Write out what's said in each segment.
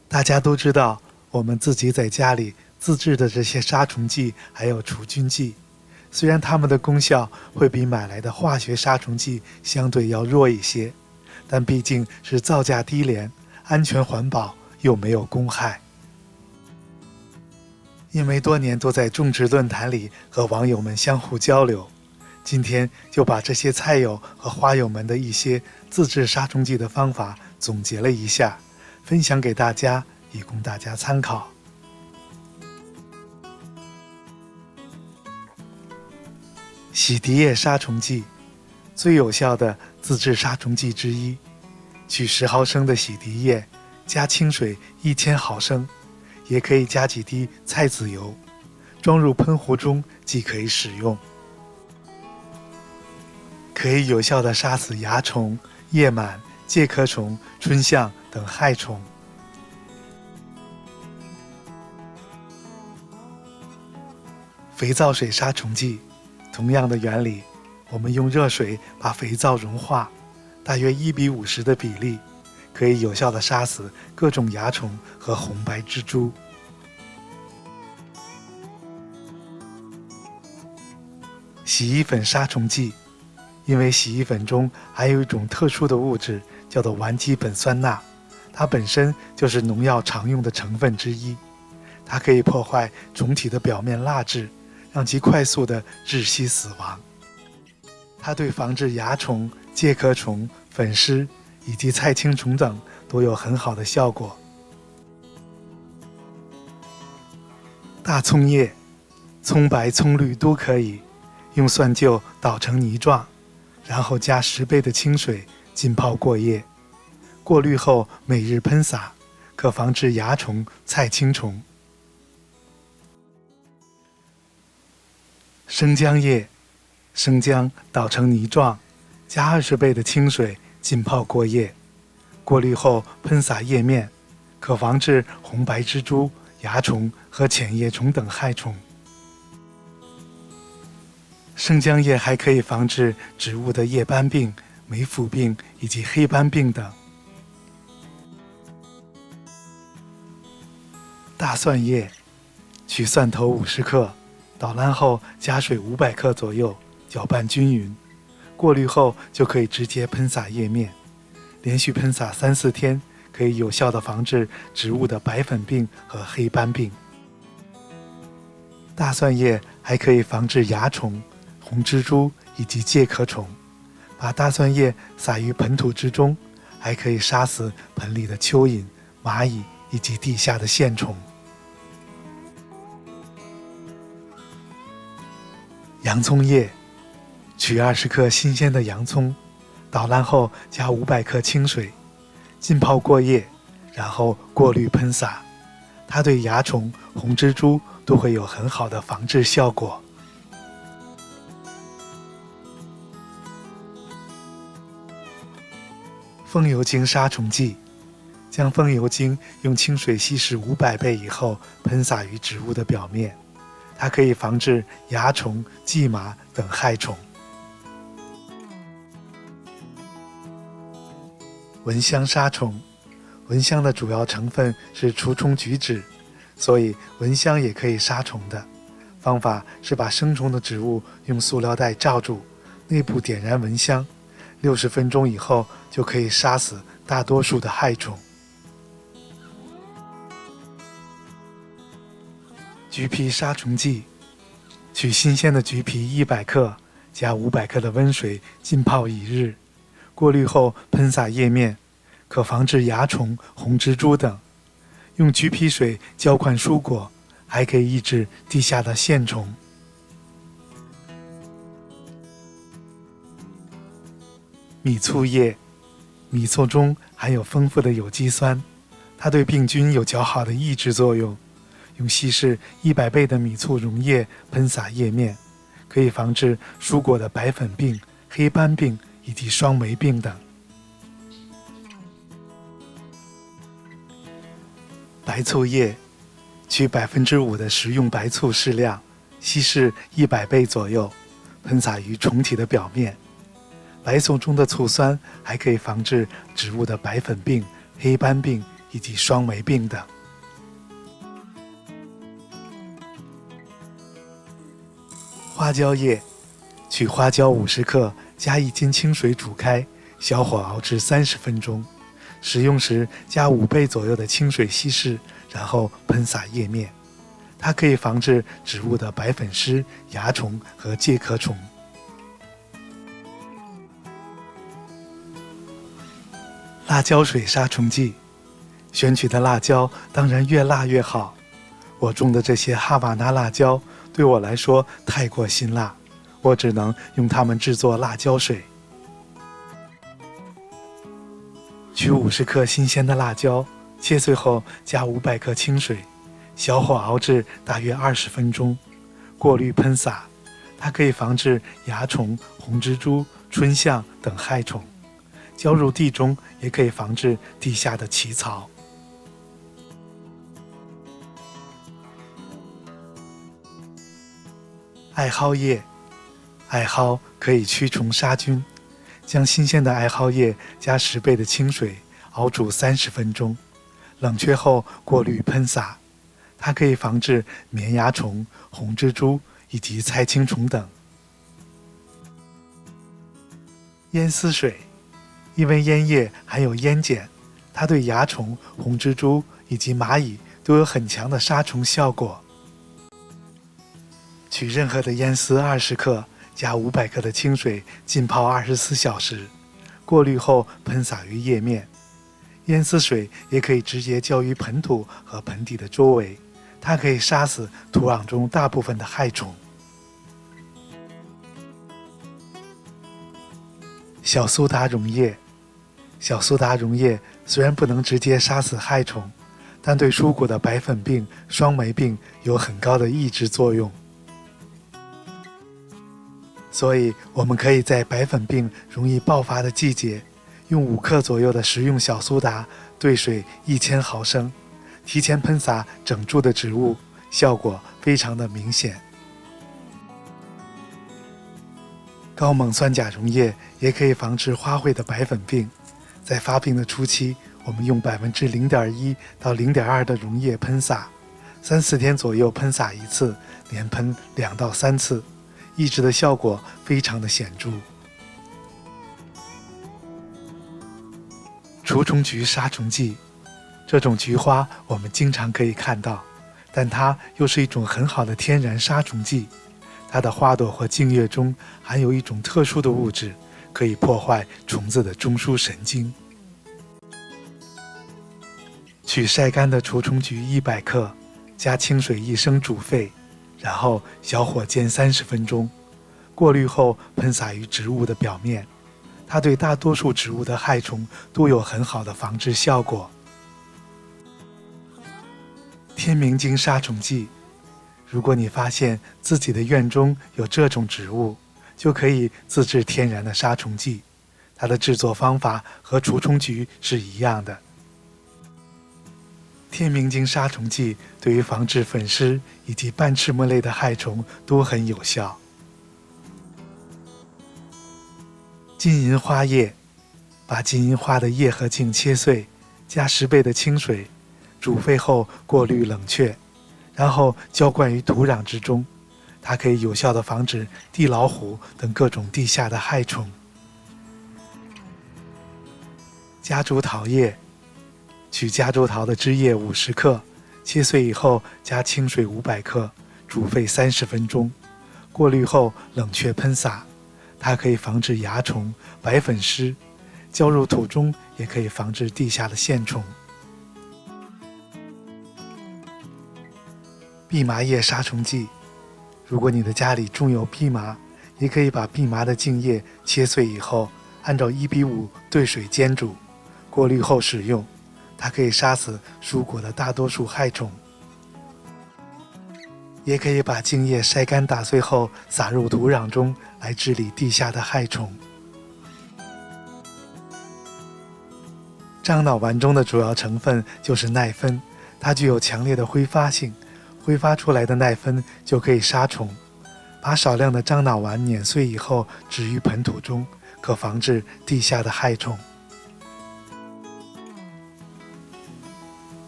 大家都知道，我们自己在家里自制的这些杀虫剂还有除菌剂，虽然它们的功效会比买来的化学杀虫剂相对要弱一些，但毕竟是造价低廉，安全环保又没有公害。因为多年都在种植论坛里和网友们相互交流，今天就把这些菜友和花友们的一些自制杀虫剂的方法总结了一下，分享给大家，以供大家参考。洗涤液杀虫剂，最有效的自制杀虫剂之一。取10毫升的洗涤液，加清水1000毫升，也可以加几滴菜籽油，装入喷壶中即可以使用。可以有效地杀死蚜虫、叶螨、介壳虫、春象等害虫。肥皂水杀虫剂，同样的原理，我们用热水把肥皂融化，大约1:50的比例，可以有效地杀死各种蚜虫和红白蜘蛛。洗衣粉杀虫剂，因为洗衣粉中含有一种特殊的物质，叫做烷基苯酸钠，它本身就是农药常用的成分之一，它可以破坏虫体的表面蜡质，让其快速地窒息死亡。它对防治蚜虫、介壳虫、粉虱以及菜青虫等都有很好的效果。大葱叶，葱白、葱绿都可以，用蒜臼捣成泥状，然后加10倍的清水浸泡过夜，过滤后每日喷洒，可防治蚜虫、菜青虫。生姜叶，生姜捣成泥状，加20倍的清水浸泡过夜，过滤后喷洒叶面，可防治红白蜘蛛、蚜虫和浅叶虫等害虫。生姜叶还可以防治植物的叶斑病、霉腐病以及黑斑病等。大蒜叶，取蒜头50克，捣烂后加水500克左右，搅拌均匀，过滤后就可以直接喷洒叶面，连续喷洒3-4天，可以有效地防治植物的白粉病和黑斑病。大蒜叶还可以防治蚜虫、红蜘蛛以及介壳虫，把大蒜叶撒于盆土之中，还可以杀死盆里的蚯蚓、蚂蚁以及地下的线虫。洋葱叶，取20克新鲜的洋葱，捣烂后加500克清水，浸泡过夜，然后过滤喷洒，它对蚜虫、红蜘蛛都会有很好的防治效果。风油精杀虫剂，将风油精用清水稀释500倍以后喷洒于植物的表面，它可以防治蚜虫、蓟麻等害虫。蚊香杀虫，蚊香的主要成分是除虫菊酯，所以蚊香也可以杀虫的。方法是把生虫的植物用塑料袋罩住，内部点燃蚊香，60分钟以后就可以杀死大多数的害虫。橘皮杀虫剂，取新鲜的橘皮100克，加500克的温水浸泡1日，过滤后喷洒叶面，可防治蚜虫、红蜘蛛等。用橘皮水浇灌蔬果，还可以抑制地下的线虫。米醋叶，米醋中含有丰富的有机酸，它对病菌有较好的抑制作用。用稀释100倍的米醋溶液喷洒叶面，可以防治蔬果的白粉病、黑斑病以及双霉病等。白醋叶，取5%的食用白醋适量，稀释100倍左右，喷洒于虫体的表面。白醋中的醋酸还可以防治植物的白粉病、黑斑病以以及霜霉病等。花椒叶，取花椒50克，加1斤清水煮开，小火熬至30分钟。使用时加5倍左右的清水稀释，然后喷洒叶面。它可以防治植物的白粉虱、蚜虫和介壳虫。辣椒水杀虫剂，选取的辣椒当然越辣越好。我种的这些哈瓦那辣椒对我来说太过辛辣，我只能用它们制作辣椒水。取50克新鲜的辣椒，切碎后加500克清水，小火熬至大约20分钟，过滤喷洒。它可以防治蚜虫、红蜘蛛、春象等害虫。浇入地中也可以防治地下的起草。艾蒿叶，艾蒿可以驱虫杀菌。将新鲜的艾蒿叶加10倍的清水熬煮30分钟，冷却后过滤喷洒。它可以防治绵蚜虫、红蜘蛛以及菜青虫等。烟丝水，因为烟叶含有烟碱，它对蚜虫、红蜘蛛以及蚂蚁都有很强的杀虫效果。取任何的烟丝20克，加500克的清水浸泡24小时，过滤后喷洒于叶面。烟丝水也可以直接浇于盆土和盆底的周围，它可以杀死土壤中大部分的害虫。小苏打溶液，小苏打溶液虽然不能直接杀死害虫，但对蔬果的白粉病、霜霉病有很高的抑制作用。所以我们可以在白粉病容易爆发的季节，用5克左右的食用小苏打兑水1000毫升，提前喷洒整株的植物，效果非常的明显。高锰酸钾溶液也可以防治花卉的白粉病，在发病的初期，我们用0.1%到0.2%的溶液喷洒，3-4天左右喷洒1次，连喷2到3次，抑制的效果非常的显著。除虫菊杀虫剂，这种菊花我们经常可以看到，但它又是一种很好的天然杀虫剂。它的花朵或茎叶中含有一种特殊的物质，可以破坏虫子的中枢神经。取晒干的除虫菊100克，加清水1升煮沸，然后小火煎30分钟，过滤后喷洒于植物的表面。它对大多数植物的害虫都有很好的防治效果。天明晶杀虫剂，如果你发现自己的院中有这种植物，就可以自制天然的杀虫剂。它的制作方法和除虫菊是一样的。天明晶杀虫剂对于防治粉虱以及半翅沫类的害虫都很有效。金银花叶，把金银花的叶和茎切碎，加10倍的清水，煮沸后过滤冷却，然后浇灌于土壤之中。它可以有效地防止地老虎等各种地下的害虫。夹竹桃叶，取夹竹桃的枝叶50克，切碎以后加清水500克，煮沸30分钟，过滤后冷却喷洒。它可以防治蚜虫、白粉虱，浇入土中也可以防治地下的线虫。蓖麻叶杀虫剂，如果你的家里种有蓖麻，也可以把蓖麻的茎叶切碎以后，按照1:5兑水煎煮，过滤后使用。它可以杀死蔬果的大多数害虫。也可以把茎叶晒干打碎后撒入土壤中，来治理地下的害虫。樟脑丸中的主要成分就是耐酚，它具有强烈的挥发性，挥发出来的耐酚就可以杀虫。把少量的樟脑丸碾碎以后置于盆土中，可防治地下的害虫。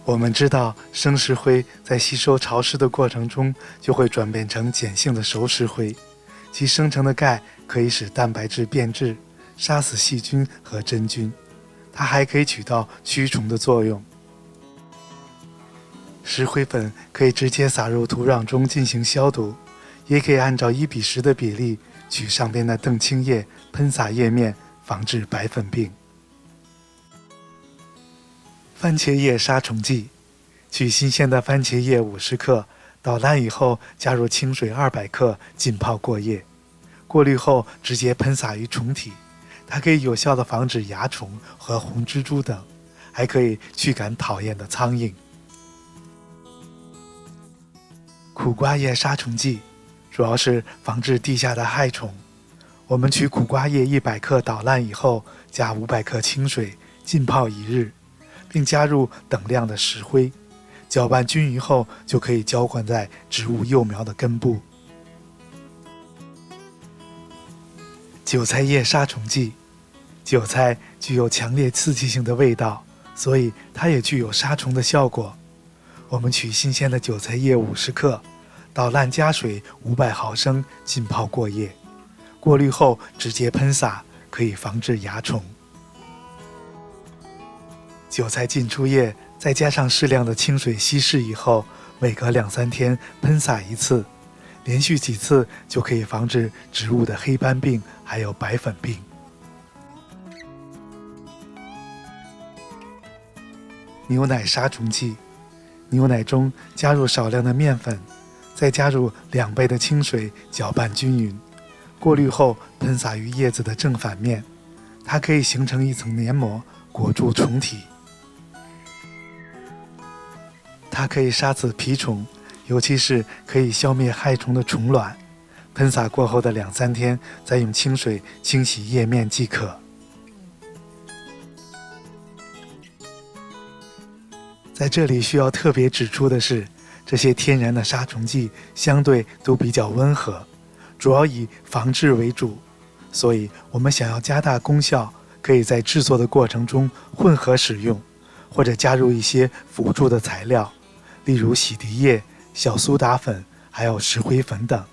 我们知道，生石灰在吸收潮湿的过程中就会转变成碱性的熟石灰，其生成的钙可以使蛋白质变质，杀死细菌和真菌。它还可以起到驱虫的作用。石灰粉可以直接撒入土壤中进行消毒，也可以按照1:10的比例取上边的澄清液喷洒叶面，防治白粉病。番茄叶杀虫剂，取新鲜的番茄叶50克，捣烂以后加入清水200克，浸泡过夜。过滤后直接喷洒于虫体，它可以有效地防止蚜虫和红蜘蛛等，还可以驱赶讨厌的苍蝇。苦瓜叶杀虫剂主要是防治地下的害虫。我们取苦瓜叶100克捣烂以后，加500克清水，浸泡1日，并加入等量的石灰，搅拌均匀后就可以浇灌在植物幼苗的根部。韭菜叶杀虫剂，韭菜具有强烈刺激性的味道，所以它也具有杀虫的效果。我们取新鲜的韭菜叶50克，捣烂加水500毫升，浸泡过夜。过滤后直接喷洒，可以防治蚜虫。韭菜浸出液再加上适量的清水稀释以后，每隔2-3天喷洒一次，连续几次就可以防治植物的黑斑病还有白粉病。牛奶杀虫剂，牛奶中加入少量的面粉，再加入2倍的清水，搅拌均匀。过滤后喷洒于叶子的正反面，它可以形成一层黏膜，裹住虫体。它可以杀死蜱虫，尤其是可以消灭害虫的虫卵。喷洒过后的2-3天，再用清水清洗叶面即可。在这里需要特别指出的是，这些天然的杀虫剂相对都比较温和，主要以防治为主，所以我们想要加大功效，可以在制作的过程中混合使用，或者加入一些辅助的材料，例如洗涤液、小苏打粉，还有石灰粉等。